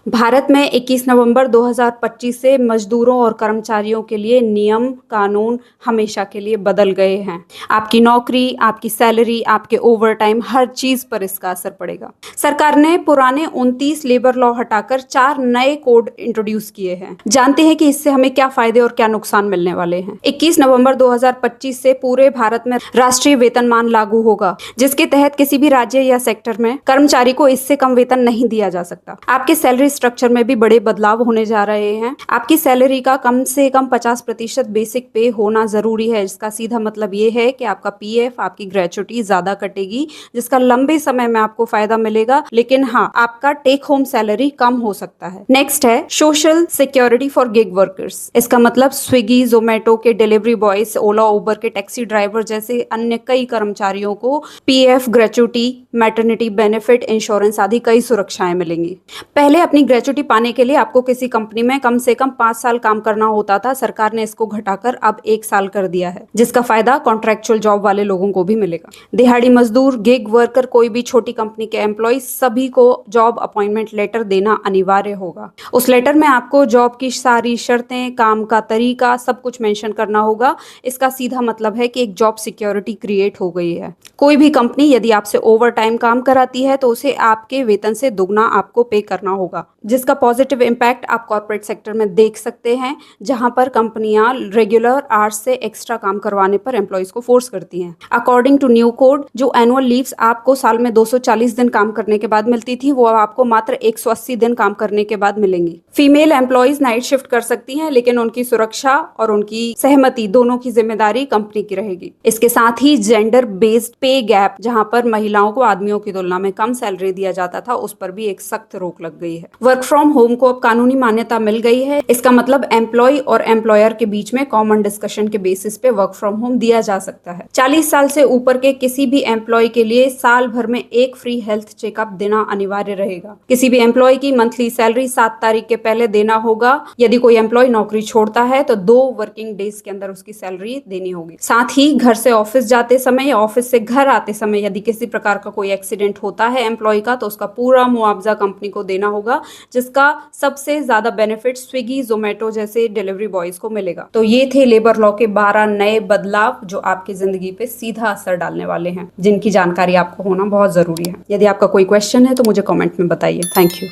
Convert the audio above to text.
भारत में 21 नवंबर 2025 से मजदूरों और कर्मचारियों के लिए नियम कानून हमेशा के लिए बदल गए हैं। आपकी नौकरी, आपकी सैलरी, आपके ओवरटाइम, हर चीज पर इसका असर पड़ेगा। सरकार ने पुराने 29 लेबर लॉ हटाकर 4 नए कोड इंट्रोड्यूस किए हैं। जानते हैं कि इससे हमें क्या फायदे और क्या नुकसान मिलने वाले हैं। 21 नवंबर 2025 से पूरे भारत में राष्ट्रीय वेतनमान लागू होगा, जिसके तहत किसी भी राज्य या सेक्टर में कर्मचारी को इससे कम वेतन नहीं दिया जा सकता। आपके सैलरी स्ट्रक्चर में भी बड़े बदलाव होने जा रहे हैं। आपकी सैलरी का कम से कम 50% बेसिक पे होना जरूरी है। इसका सीधा मतलब ये है कि आपका पीएफ, आपकी ग्रेचुटी ज्यादा कटेगी, जिसका लंबे समय में आपको फायदा मिलेगा, लेकिन हाँ, आपका टेक होम सैलरी कम हो सकता है। नेक्स्ट है social security for gig workers. इसका मतलब स्विगी, जोमेटो के डिलीवरी बॉयज, ओला उबर के टैक्सी ड्राइवर जैसे अन्य कई कर्मचारियों को PF, gratuity, maternity benefit, insurance आदि कई सुरक्षाएं मिलेंगी। पहले अपनी ग्रेचुटी पाने के लिए आपको किसी कंपनी में कम से कम 5 साल काम करना होता था। सरकार ने इसको घटाकर अब 1 साल कर दिया है, जिसका फायदा कॉन्ट्रैक्चुअल जॉब वाले लोगों को भी मिलेगा। दिहाड़ी मजदूर, गिग वर्कर, कोई भी छोटी कंपनी के एम्प्लॉय, सभी को जॉब अपॉइंटमेंट लेटर देना अनिवार्य होगा। उस लेटर में आपको जॉब की सारी शर्तें, काम का तरीका, सब कुछ मेंशन करना होगा। इसका सीधा मतलब है कि एक जॉब सिक्योरिटी क्रिएट हो गई है। कोई भी कंपनी यदि आपसे ओवर टाइम काम कराती है तो उसे आपके वेतन से दुगना आपको पे करना होगा, जिसका पॉजिटिव इम्पैक्ट आप कॉर्पोरेट सेक्टर में देख सकते हैं, जहां पर कंपनियां रेगुलर आवर्स से एक्स्ट्रा काम करवाने पर एम्प्लॉइज को फोर्स करती हैं। अकॉर्डिंग टू न्यू कोड, जो एनुअल लीव्स आपको साल में 240 दिन काम करने के बाद मिलती थी, वो आपको मात्र 180 दिन काम करने के बाद मिलेंगी। फीमेल एम्प्लॉइज नाइट शिफ्ट कर सकती हैं, लेकिन उनकी सुरक्षा और उनकी सहमति दोनों की जिम्मेदारी कंपनी की रहेगी। इसके साथ ही जेंडर बेस्ड पे गैप, जहां पर महिलाओं को आदमियों की तुलना में कम सैलरी दिया जाता था, उस पर भी एक सख्त रोक लग गई है। वर्क फ्रॉम होम को अब कानूनी मान्यता मिल गई है। इसका मतलब एम्प्लॉय और एम्प्लॉयर के बीच में कॉमन डिस्कशन के बेसिस पे वर्क फ्रॉम होम दिया जा सकता है। 40 साल से ऊपर के किसी भी एम्प्लॉय के लिए साल भर में एक फ्री हेल्थ चेकअप देना अनिवार्य रहेगा। किसी भी एम्प्लॉय की मंथली सैलरी 7 तारीख के पहले देना होगा। यदि कोई एम्प्लॉय नौकरी छोड़ता है तो 2 वर्किंग डेज के अंदर उसकी सैलरी देनी होगी। साथ ही घर से ऑफिस जाते समय या ऑफिस से घर आते समय यदि किसी प्रकार का कोई एक्सीडेंट होता है एम्प्लॉय का, तो उसका पूरा मुआवजा कंपनी को देना होगा, जिसका सबसे ज्यादा बेनिफिट स्विगी, जोमेटो जैसे डिलीवरी बॉयज को मिलेगा। तो ये थे लेबर लॉ के 12 नए बदलाव जो आपकी जिंदगी पे सीधा असर डालने वाले हैं, जिनकी जानकारी आपको होना बहुत जरूरी है। यदि आपका कोई क्वेश्चन है तो मुझे कमेंट में बताइए। Thank you.